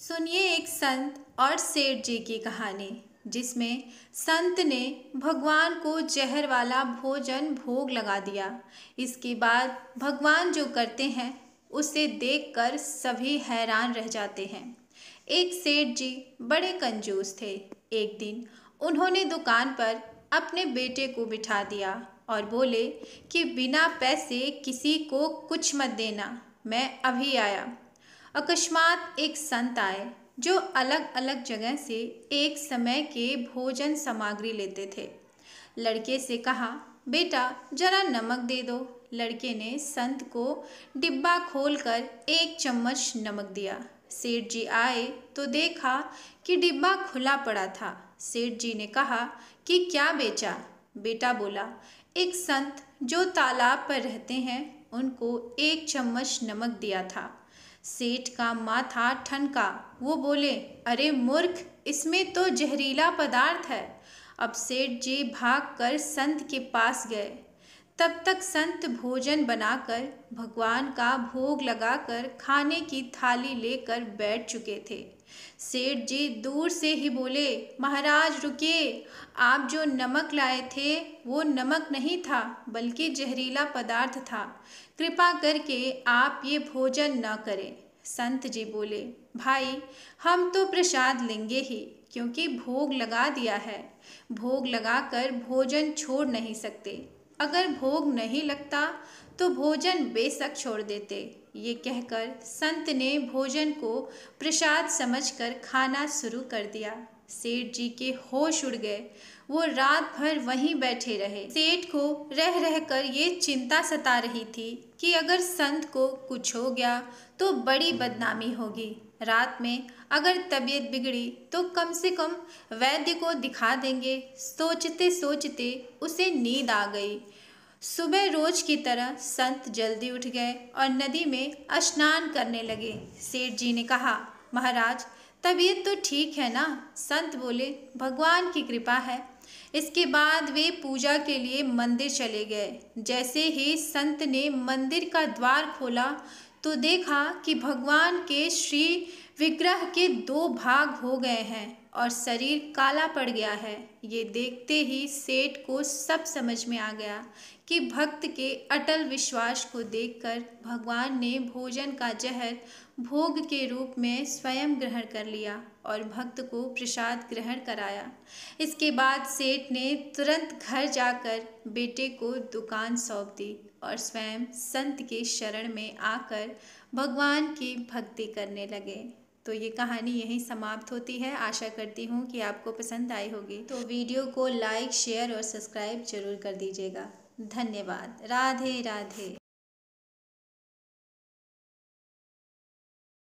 सुनिए एक संत और सेठ जी की कहानी, जिसमें संत ने भगवान को जहर वाला भोजन भोग लगा दिया। इसके बाद भगवान जो करते हैं उसे देखकर सभी हैरान रह जाते हैं। एक सेठ जी बड़े कंजूस थे। एक दिन उन्होंने दुकान पर अपने बेटे को बिठा दिया और बोले कि बिना पैसे किसी को कुछ मत देना, मैं अभी आया। अकस्मात एक संत आए जो अलग अलग जगह से एक समय के भोजन सामग्री लेते थे। लड़के से कहा, बेटा जरा नमक दे दो। लड़के ने संत को डिब्बा खोलकर एक चम्मच नमक दिया। सेठ जी आए तो देखा कि डिब्बा खुला पड़ा था। सेठ जी ने कहा कि क्या बेचा? बेटा बोला, एक संत जो तालाब पर रहते हैं उनको एक चम्मच नमक दिया था। सेठ का माथा ठनका। वो बोले, अरे मूर्ख, इसमें तो जहरीला पदार्थ है। अब सेठ जी भागकर संत के पास गए। तब तक संत भोजन बनाकर भगवान का भोग लगाकर खाने की थाली लेकर बैठ चुके थे। सेठ जी दूर से ही बोले, महाराज रुकिए, आप जो नमक लाए थे वो नमक नहीं था बल्कि जहरीला पदार्थ था। कृपा करके आप ये भोजन न करें। संत जी बोले, भाई हम तो प्रसाद लेंगे ही, क्योंकि भोग लगा दिया है। भोग लगाकर भोजन छोड़ नहीं सकते। अगर भोग नहीं लगता तो भोजन बेशक छोड़ देते। ये कहकर संत ने भोजन को प्रसाद समझकर खाना शुरू कर दिया। सेठ जी के होश उड़ गए। वो रात भर वहीं बैठे रहे। सेठ को रह रहकर ये चिंता सता रही थी कि अगर संत को कुछ हो गया तो बड़ी बदनामी होगी। रात में अगर तबीयत बिगड़ी तो कम से कम वैद्य को दिखा देंगे। सोचते सोचते उसे नींद आ गई। सुबह रोज की तरह संत जल्दी उठ गए और नदी में स्नान करने लगे। सेठ जी ने कहा, महाराज तबीयत तो ठीक है ना? संत बोले, भगवान की कृपा है। इसके बाद वे पूजा के लिए मंदिर चले गए। जैसे ही संत ने मंदिर का द्वार खोला तो देखा कि भगवान के श्री विग्रह के दो भाग हो गए हैं और शरीर काला पड़ गया है। ये देखते ही सेठ को सब समझ में आ गया कि भक्त के अटल विश्वास को देखकर भगवान ने भोजन का जहर भोग के रूप में स्वयं ग्रहण कर लिया और भक्त को प्रसाद ग्रहण कराया। इसके बाद सेठ ने तुरंत घर जाकर बेटे को दुकान सौंप दी और स्वयं संत के शरण में आकर भगवान की भक्ति करने लगे। तो ये कहानी यहीं समाप्त होती है। आशा करती हूँ कि आपको पसंद आई होगी। तो वीडियो को लाइक, शेयर और सब्सक्राइब जरूर कर दीजिएगा। धन्यवाद। राधे राधे।